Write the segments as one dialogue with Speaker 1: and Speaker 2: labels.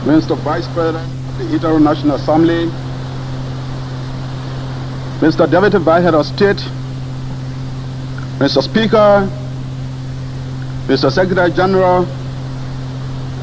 Speaker 1: Mr. Vice President of the International Assembly, Mr. Deputy Vice Head of State, Mr. Speaker, Mr. Secretary General,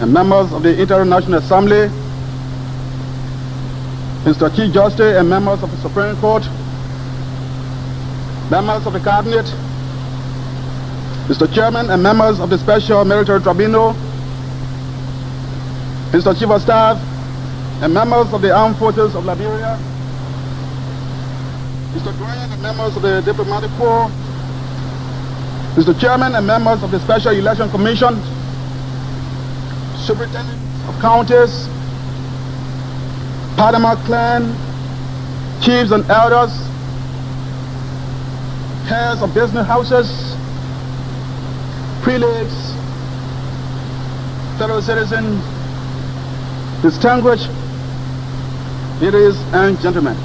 Speaker 1: and members of the International Assembly, Mr. Chief Justice and members of the Supreme Court, members of the Cabinet, Mr. Chairman and members of the Special Military Tribunal, Mr. Chief of Staff and members of the Armed Forces of Liberia, Mr. Grant and members of the Diplomatic Corps, Mr. Chairman and members of the Special Election Commission, Superintendents of Counties, Panama clan, chiefs and elders, heads of business houses, prelates, fellow citizens, distinguished ladies and gentlemen.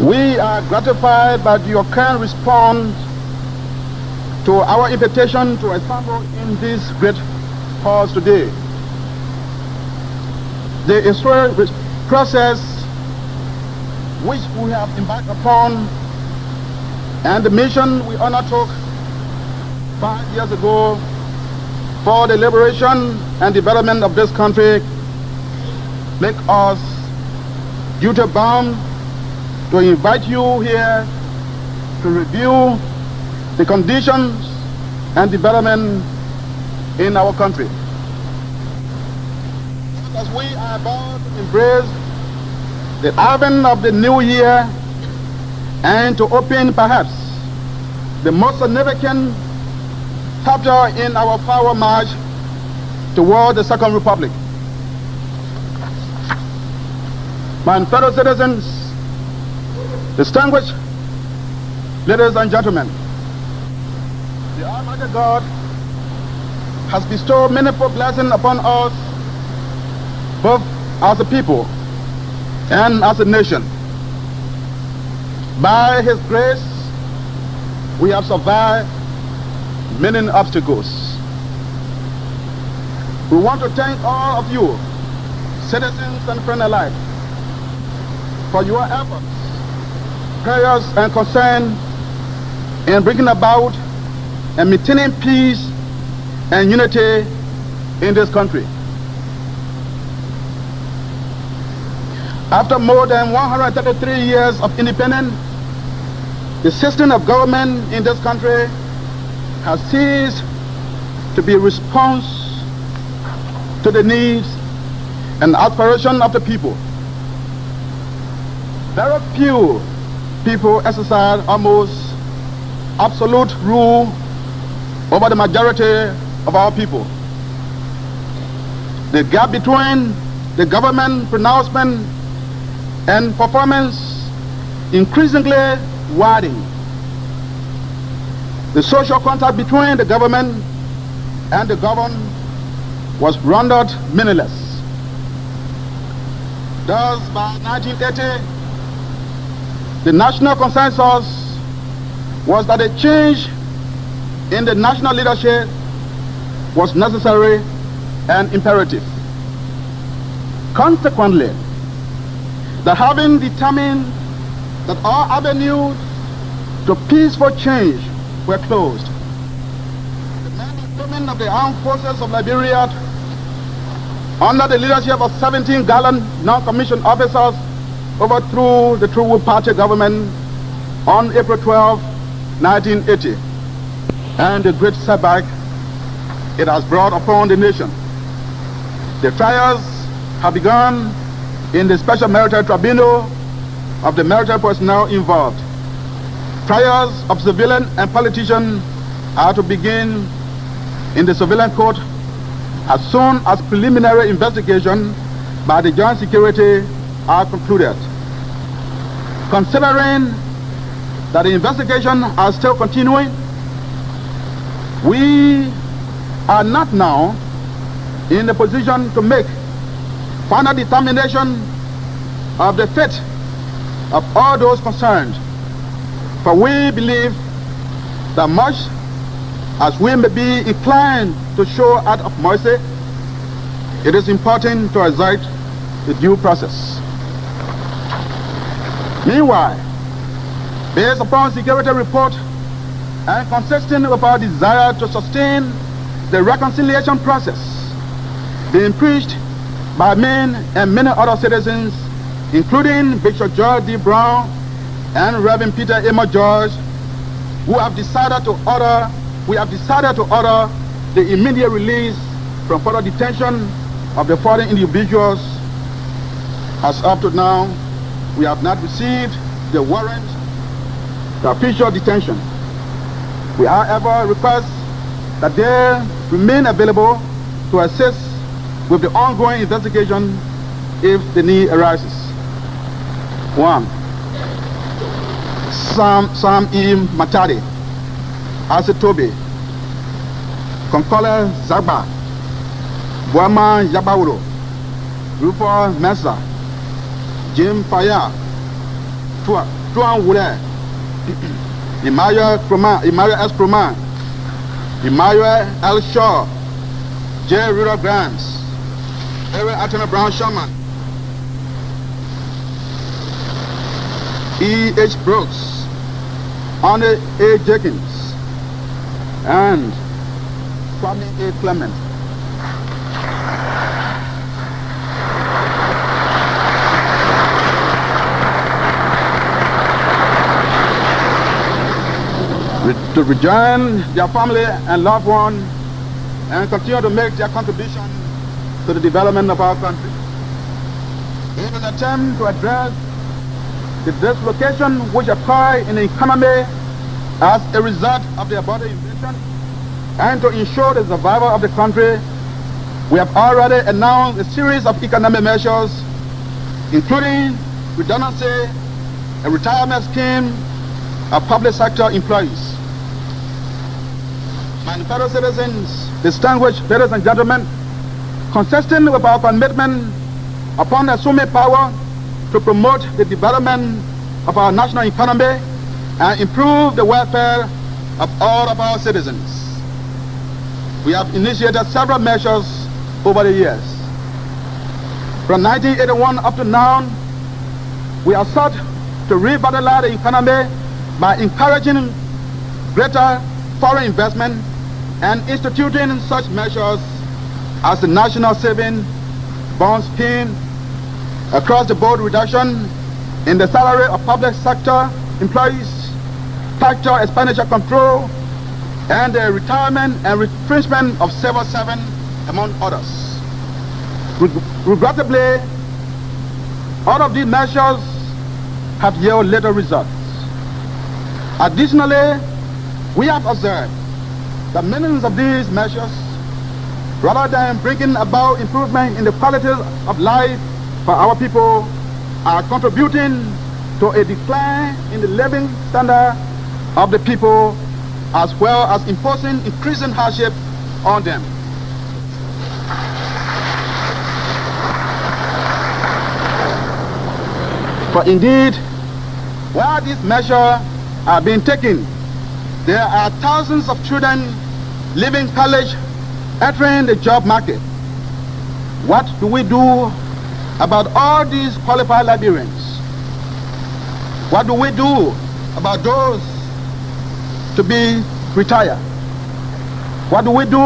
Speaker 1: We are gratified by your kind response to our invitation to assemble in this great hall today. The historic process which we have embarked upon and the mission we undertook 5 years ago for the liberation and development of this country make us duty-bound to invite you here to review the conditions and development in our country. As we are about to embrace the advent of the new year and to open perhaps the most significant chapter in our forward march toward the Second Republic. My fellow citizens, distinguished ladies and gentlemen, the Almighty God has bestowed manifold blessings upon us, both as a people and as a nation. By His grace, we have survived many obstacles. We want to thank all of you, citizens and friends alike, for your efforts, prayers and concern in bringing about and maintaining peace and unity in this country. After more than 133 years of independence, the system of government in this country has ceased to be response to the needs and aspirations of the people. Very few people exercise almost absolute rule over the majority of our people. The gap between the government pronouncement and performance increasingly widening. The social contact between the government and the governed was rendered meaningless. Thus, by 1980, the national consensus was that a change in the national leadership was necessary and imperative. Consequently, that having determined that all avenues to peaceful change were closed, the men and women of the Armed Forces of Liberia, under the leadership of 17 gallant non-commissioned officers, overthrew the True Whig Party government on April 12, 1980, and the great setback it has brought upon the nation. The trials have begun in the Special Military Tribunal of the military personnel involved. Trials of civilian and politicians are to begin in the civilian court as soon as preliminary investigation by the Joint Security are concluded. Considering that the investigation are still continuing, we are not now in the position to make final determination of the fate of all those concerned. For we believe that much as we may be inclined to show out of mercy, it is important to exert the due process. Meanwhile, based upon security report and consistent with our desire to sustain the reconciliation process being preached by men and many other citizens, including Bishop George D. Brown and Reverend Peter Amos George, we have decided to order the immediate release from further detention of the foreign individuals. As up to now, we have not received the warrant for official detention. We, however, request that they remain available to assist with the ongoing investigation if the need arises. 1. Sam E. Matadi, Asetobe, Konkole Zagba, Boama Yabauro, Rufo Mesa, Jim Faya, Tuan Wule, Emmanuel S. Kroman, Emmanuel L. Shaw, J. Rudolph Grants, Eric Attorney Brown Sherman, E. H. Brooks, Arne A. Jenkins, and Kwame A. Clement. To rejoin their family and loved ones and continue to make their contribution to the development of our country. In an attempt to address the dislocation which occurred in the economy as a result of the border invasion and to ensure the survival of the country, we have already announced a series of economic measures, including redundancy, a retirement scheme of public sector employees. My fellow citizens, distinguished ladies and gentlemen, consistent with our commitment upon assuming power to promote the development of our national economy and improve the welfare of all of our citizens, we have initiated several measures over the years. From 1981 up to now, we have sought to revitalize the economy by encouraging greater foreign investment and instituting such measures as the National Saving Bond Scheme, across-the-board reduction in the salary of public sector employees, factor expenditure control, and the retirement and retrenchment of civil servants, among others. Regrettably, all of these measures have yielded little results. Additionally, we have observed that many of these measures, rather than bringing about improvement in the quality of life for our people, are contributing to a decline in the living standard of the people, as well as imposing increasing hardship on them. For indeed, while these measures are being taken, there are thousands of children leaving college, entering the job market. What do we do about all these qualified Liberians? What do we do about those to be retired? What do we do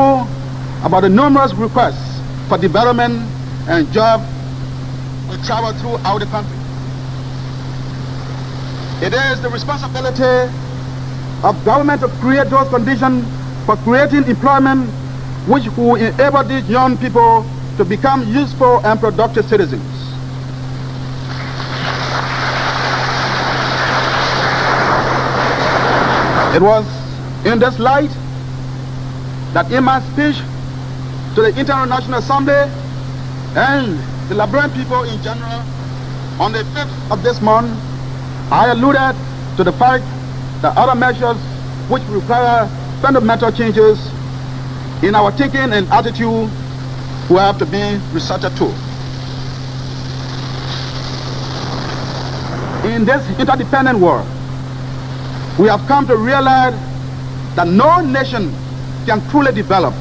Speaker 1: about the numerous requests for development and job to travel throughout the country? It is the responsibility of government to create those conditions for creating employment which will enable these young people to become useful and productive citizens. It was in this light that in my speech to the International Assembly and the Liberian people in general on the 5th of this month, I alluded to the fact that other measures which require fundamental changes in our thinking and attitude will have to be resorted to. in this interdependent world, we have come to realize that no nation can truly develop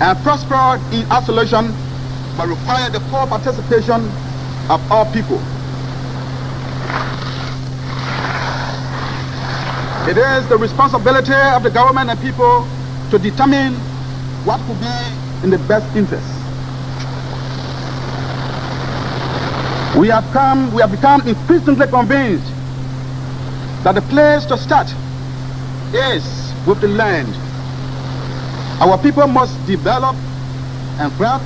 Speaker 1: and prosper in isolation, but require the full participation of all people. It is the responsibility of the government and people to determine what could be in the best interest. We have become increasingly convinced that the place to start is with the land. Our people must develop and craft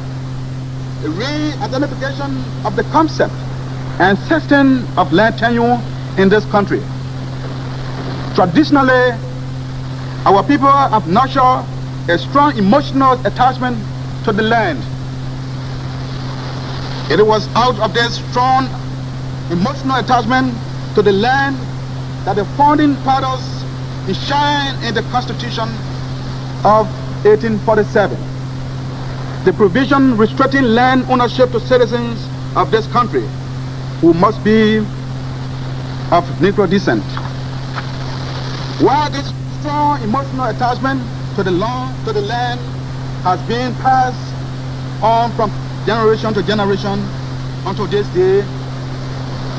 Speaker 1: a re-identification of the concept and system of land tenure in this country. Traditionally, our people have nurtured a strong emotional attachment to the land. It was out of this strong emotional attachment to the land that the founding fathers enshrined in the Constitution of 1847. The provision restricting land ownership to citizens of this country who must be of Negro descent. While this strong emotional attachment to the land has been passed on from generation to generation until this day,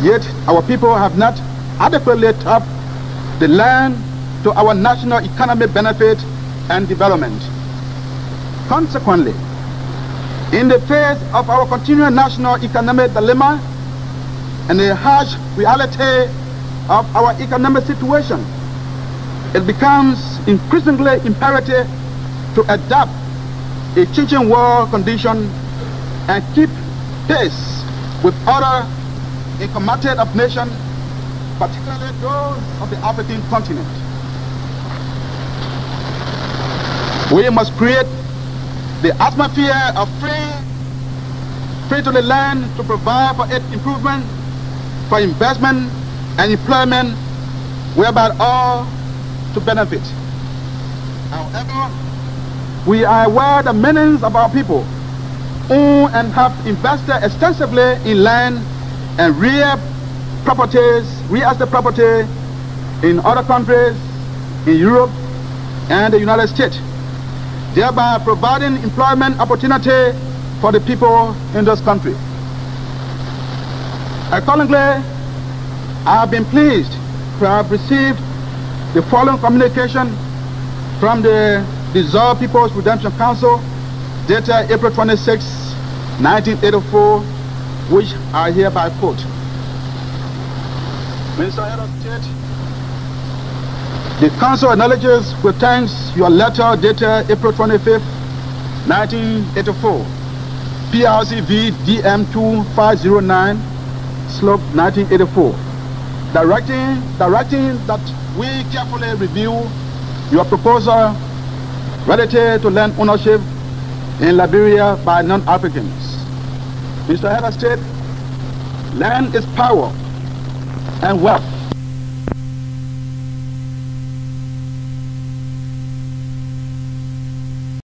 Speaker 1: yet our people have not adequately tapped the land to our national economic benefit and development. Consequently, in the face of our continuing national economic dilemma and the harsh reality of our economic situation, it becomes increasingly imperative to adapt a changing world condition and keep pace with other accommodated of nations, particularly those of the African continent. We must create the atmosphere of free to the land to provide for its improvement, for investment and employment, whereby all to benefit. However, we are aware that many of our people own and have invested extensively in land and real estate property in other countries, in Europe and the United States, thereby providing employment opportunity for the people in this country. Accordingly, I have been pleased to have received the following communication from the dissolved People's Redemption Council dated April 26, 1984, which I hereby quote. Mr. Head of State, the Council acknowledges with thanks your letter dated April 25, 1984, PRC v. DM 2509, slope 1984, directing that we carefully review your proposal relative to land ownership in Liberia by non-Africans. Mr. Head of State, land is power and wealth.